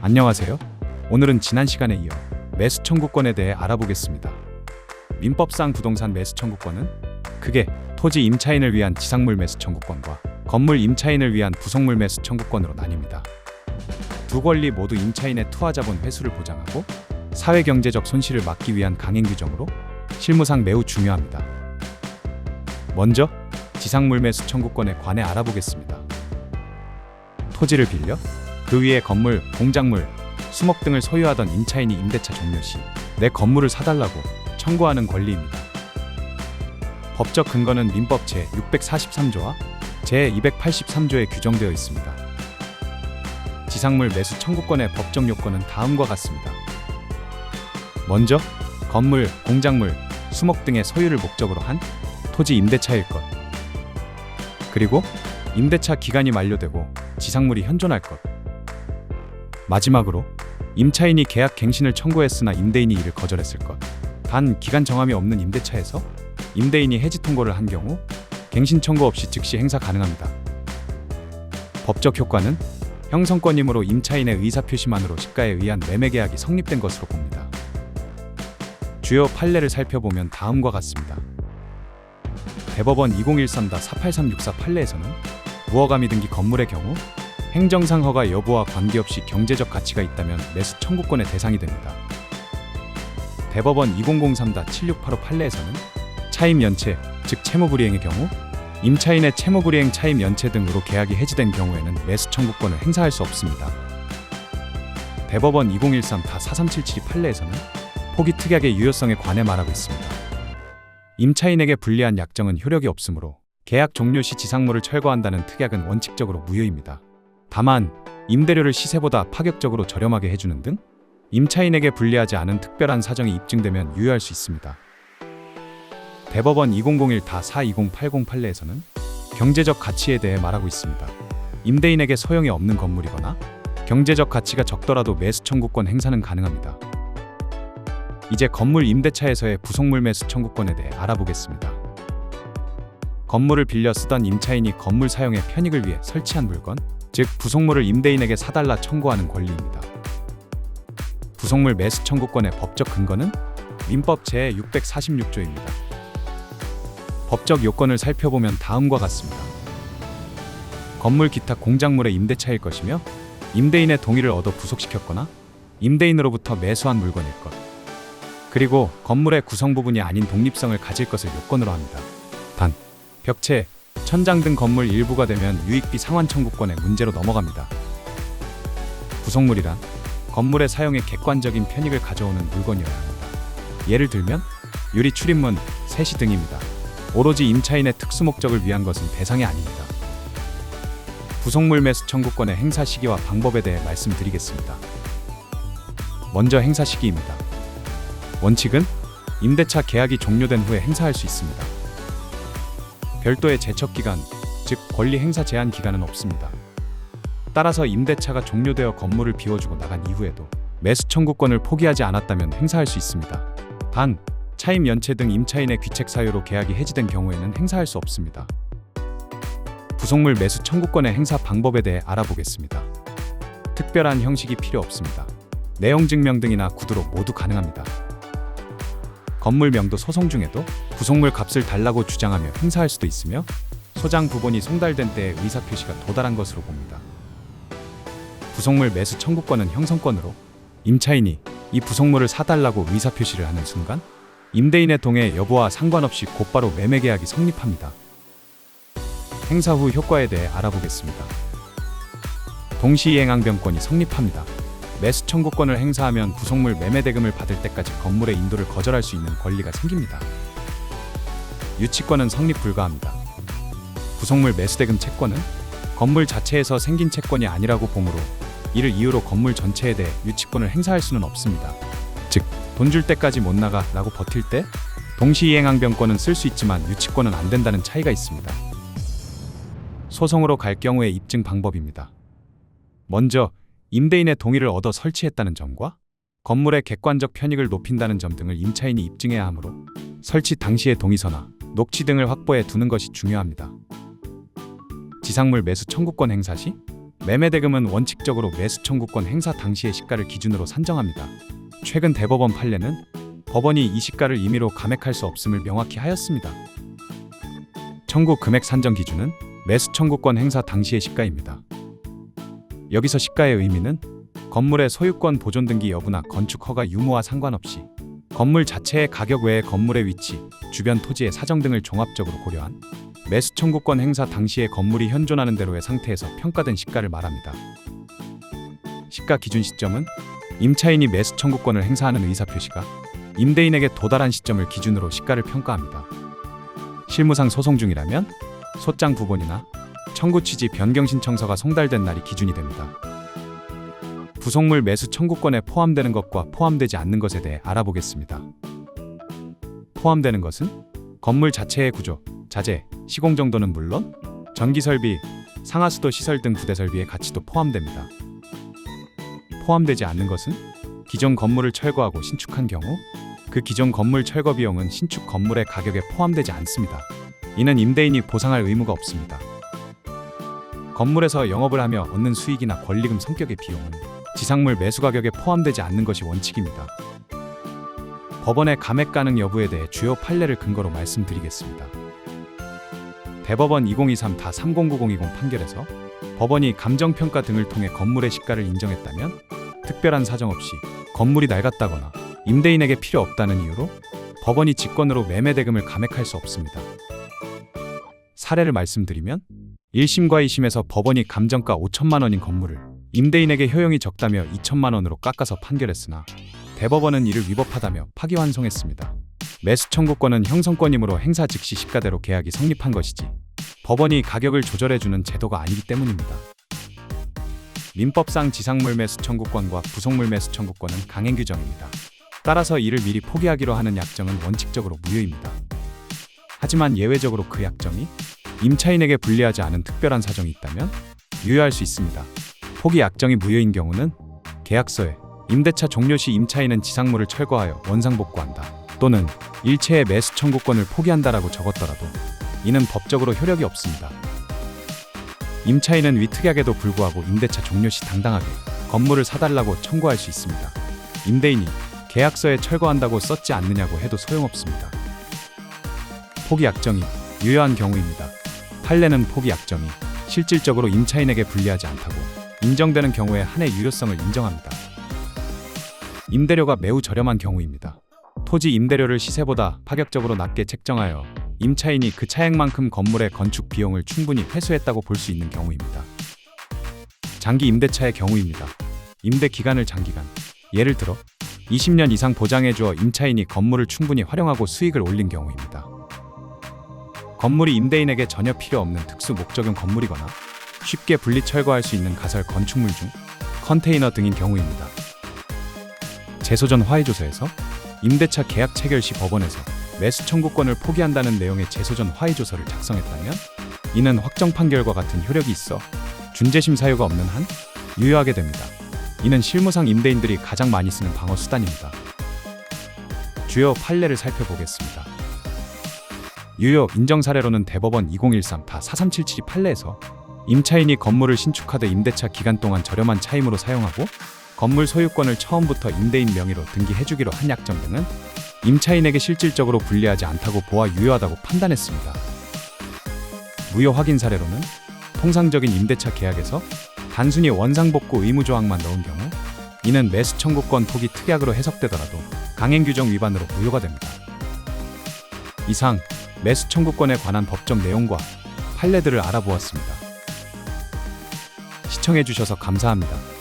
안녕하세요. 오늘은 지난 시간에 이어 매수 청구권에 대해 알아보겠습니다. 민법상 부동산 매수 청구권은 크게 토지 임차인을 위한 지상물 매수 청구권과 건물 임차인을 위한 부속물 매수 청구권으로 나뉩니다. 두 권리 모두 임차인의 투하자본 회수를 보장하고 사회경제적 손실을 막기 위한 강행 규정으로 실무상 매우 중요합니다. 먼저 지상물 매수 청구권에 관해 알아보겠습니다. 토지를 빌려 그 위에 건물, 공작물, 수목 등을 소유하던 임차인이 임대차 종료 시 내 건물을 사달라고 청구하는 권리입니다. 법적 근거는 민법 제643조와 제283조에 규정되어 있습니다. 지상물 매수 청구권의 법적 요건은 다음과 같습니다. 먼저 건물, 공작물, 수목 등의 소유를 목적으로 한 토지 임대차일 것, 그리고 임대차 기간이 만료되고 지상물이 현존할 것, 마지막으로 임차인이 계약 갱신을 청구했으나 임대인이 이를 거절했을 것. 단 기간 정함이 없는 임대차에서 임대인이 해지 통고를 한 경우 갱신 청구 없이 즉시 행사 가능합니다. 법적 효과는 형성권이므로 임차인의 의사표시만으로 시가에 의한 매매 계약이 성립된 것으로 봅니다. 주요 판례를 살펴보면 다음과 같습니다. 대법원 2013-48364 판례에서는 무허가미 등기 건물의 경우 행정상 허가 여부와 관계없이 경제적 가치가 있다면 매수 청구권의 대상이 됩니다. 대법원 2003-7685 판례에서는 차임 연체, 즉 채무불이행의 경우 임차인의 채무불이행, 차임 연체 등으로 계약이 해지된 경우에는 매수 청구권을 행사할 수 없습니다. 대법원 2013-4377 판례에서는 포기 특약의 유효성에 관해 말하고 있습니다. 임차인에게 불리한 약정은 효력이 없으므로 계약 종료 시 지상물을 철거한다는 특약은 원칙적으로 무효입니다. 다만 임대료를 시세보다 파격적으로 저렴하게 해주는 등 임차인에게 불리하지 않은 특별한 사정이 입증되면 유효할 수 있습니다. 대법원 2001-42080 판례에서는 경제적 가치에 대해 말하고 있습니다. 임대인에게 소용이 없는 건물이거나 경제적 가치가 적더라도 매수 청구권 행사는 가능합니다. 이제 건물 임대차에서의 부속물 매수 청구권에 대해 알아보겠습니다. 건물을 빌려 쓰던 임차인이 건물 사용의 편익을 위해 설치한 물건, 즉 부속물을 임대인에게 사달라 청구하는 권리입니다. 부속물 매수 청구권의 법적 근거는 민법 제646조입니다. 법적 요건을 살펴보면 다음과 같습니다. 건물 기타 공작물의 임대차일 것이며 임대인의 동의를 얻어 부속시켰거나 임대인으로부터 매수한 물건일 것, 그리고 건물의 구성 부분이 아닌 독립성을 가질 것을 요건으로 합니다. 단, 벽체, 천장 등 건물 일부가 되면 유익비 상환 청구권의 문제로 넘어갑니다. 부속물이란 건물의 사용에 객관적인 편익을 가져오는 물건이어야 합니다. 예를 들면 유리 출입문, 세시 등입니다. 오로지 임차인의 특수 목적을 위한 것은 대상이 아닙니다. 부속물 매수 청구권의 행사 시기와 방법에 대해 말씀드리겠습니다. 먼저 행사 시기입니다. 원칙은 임대차 계약이 종료된 후에 행사할 수 있습니다. 별도의 제척기간, 즉 권리 행사 제한 기간은 없습니다. 따라서 임대차가 종료되어 건물을 비워주고 나간 이후에도 매수 청구권을 포기하지 않았다면 행사할 수 있습니다. 단, 차임 연체 등 임차인의 귀책 사유로 계약이 해지된 경우에는 행사할 수 없습니다. 부속물 매수 청구권의 행사 방법에 대해 알아보겠습니다. 특별한 형식이 필요 없습니다. 내용 증명 등이나 구두로 모두 가능합니다. 건물 명도 소송 중에도 부속물 값을 달라고 주장하며 행사할 수도 있으며 소장 부본이 송달된 때의 의사표시가 도달한 것으로 봅니다. 부속물 매수 청구권은 형성권으로 임차인이 이 부속물을 사달라고 의사표시를 하는 순간 임대인의 동의 여부와 상관없이 곧바로 매매계약이 성립합니다. 행사 후 효과에 대해 알아보겠습니다. 동시이행항변권이 성립합니다. 매수 청구권을 행사하면 부속물 매매 대금을 받을 때까지 건물의 인도를 거절할 수 있는 권리가 생깁니다. 유치권은 성립 불가합니다. 부속물 매수 대금 채권은 건물 자체에서 생긴 채권이 아니라고 보므로 이를 이유로 건물 전체에 대해 유치권을 행사할 수는 없습니다. 즉, 돈 줄 때까지 못 나가 라고 버틸 때 동시이행항변권은 쓸 수 있지만 유치권은 안 된다는 차이가 있습니다. 소송으로 갈 경우의 입증 방법입니다. 먼저 임대인의 동의를 얻어 설치했다는 점과 건물의 객관적 편익을 높인다는 점 등을 임차인이 입증해야 하므로 설치 당시의 동의서나 녹취 등을 확보해 두는 것이 중요합니다. 지상물 매수 청구권 행사 시 매매대금은 원칙적으로 매수 청구권 행사 당시의 시가를 기준으로 산정합니다. 최근 대법원 판례는 법원이 이 시가를 임의로 감액할 수 없음을 명확히 하였습니다. 청구 금액 산정 기준은 매수 청구권 행사 당시의 시가입니다. 여기서 시가의 의미는 건물의 소유권 보존 등기 여부나 건축 허가 유무와 상관없이 건물 자체의 가격 외에 건물의 위치, 주변 토지의 사정 등을 종합적으로 고려한 매수 청구권 행사 당시의 건물이 현존하는 대로의 상태에서 평가된 시가를 말합니다. 시가 기준 시점은 임차인이 매수 청구권을 행사하는 의사표시가 임대인에게 도달한 시점을 기준으로 시가를 평가합니다. 실무상 소송 중이라면 소장 부본이나 청구 취지 변경 신청서가 송달된 날이 기준이 됩니다. 부속물 매수 청구권에 포함되는 것과 포함되지 않는 것에 대해 알아보겠습니다. 포함되는 것은 건물 자체의 구조, 자재, 시공 정도는 물론 전기설비, 상하수도 시설 등 부대설비의 가치도 포함됩니다. 포함되지 않는 것은 기존 건물을 철거하고 신축한 경우 그 기존 건물 철거 비용은 신축 건물의 가격에 포함되지 않습니다. 이는 임대인이 보상할 의무가 없습니다. 건물에서 영업을 하며 얻는 수익이나 권리금 성격의 비용은 지상물 매수 가격에 포함되지 않는 것이 원칙입니다. 법원의 감액 가능 여부에 대해 주요 판례를 근거로 말씀드리겠습니다. 대법원 2023-309020 판결에서 법원이 감정평가 등을 통해 건물의 시가를 인정했다면 특별한 사정 없이 건물이 낡았다거나 임대인에게 필요 없다는 이유로 법원이 직권으로 매매대금을 감액할 수 없습니다. 사례를 말씀드리면 1심과 2심에서 법원이 감정가 5천만 원인 건물을 임대인에게 효용이 적다며 2천만 원으로 깎아서 판결했으나 대법원은 이를 위법하다며 파기환송했습니다. 매수 청구권은 형성권이므로 행사 즉시 시가대로 계약이 성립한 것이지 법원이 가격을 조절해주는 제도가 아니기 때문입니다. 민법상 지상물 매수 청구권과 부속물 매수 청구권은 강행 규정입니다. 따라서 이를 미리 포기하기로 하는 약정은 원칙적으로 무효입니다. 하지만 예외적으로 그 약정이 임차인에게 불리하지 않은 특별한 사정이 있다면 유효할 수 있습니다. 포기 약정이 무효인 경우는 계약서에 임대차 종료 시 임차인은 지상물을 철거하여 원상복구한다 또는 일체의 매수 청구권을 포기한다라고 적었더라도 이는 법적으로 효력이 없습니다. 임차인은 위특약에도 불구하고 임대차 종료 시 당당하게 건물을 사달라고 청구할 수 있습니다. 임대인이 계약서에 철거한다고 썼지 않느냐고 해도 소용없습니다. 포기 약정이 유효한 경우입니다. 판례는 포기 약정이 실질적으로 임차인에게 불리하지 않다고 인정되는 경우에 한해 유효성을 인정합니다. 임대료가 매우 저렴한 경우입니다. 토지 임대료를 시세보다 파격적으로 낮게 책정하여 임차인이 그 차액만큼 건물의 건축 비용을 충분히 회수했다고 볼 수 있는 경우입니다. 장기 임대차의 경우입니다. 임대 기간을 장기간, 예를 들어 20년 이상 보장해주어 임차인이 건물을 충분히 활용하고 수익을 올린 경우입니다. 건물이 임대인에게 전혀 필요 없는 특수 목적용 건물이거나 쉽게 분리 철거할 수 있는 가설 건축물 중 컨테이너 등인 경우입니다. 재소전 화해조서에서 임대차 계약 체결 시 법원에서 매수 청구권을 포기한다는 내용의 재소전 화해조서를 작성했다면 이는 확정 판결과 같은 효력이 있어 준재심 사유가 없는 한 유효하게 됩니다. 이는 실무상 임대인들이 가장 많이 쓰는 방어 수단입니다. 주요 판례를 살펴보겠습니다. 유효 인정 사례로는 대법원 2013-4377 판례에서 임차인이 건물을 신축하되 임대차 기간 동안 저렴한 차임으로 사용하고 건물 소유권을 처음부터 임대인 명의로 등기해주기로 한 약정 등은 임차인에게 실질적으로 불리하지 않다고 보아 유효하다고 판단했습니다. 무효 확인 사례로는 통상적인 임대차 계약에서 단순히 원상복구 의무 조항만 넣은 경우 이는 매수 청구권 포기 특약으로 해석되더라도 강행 규정 위반으로 무효가 됩니다. 이상 매수 청구권에 관한 법적 내용과 판례들을 알아보았습니다. 시청해주셔서 감사합니다.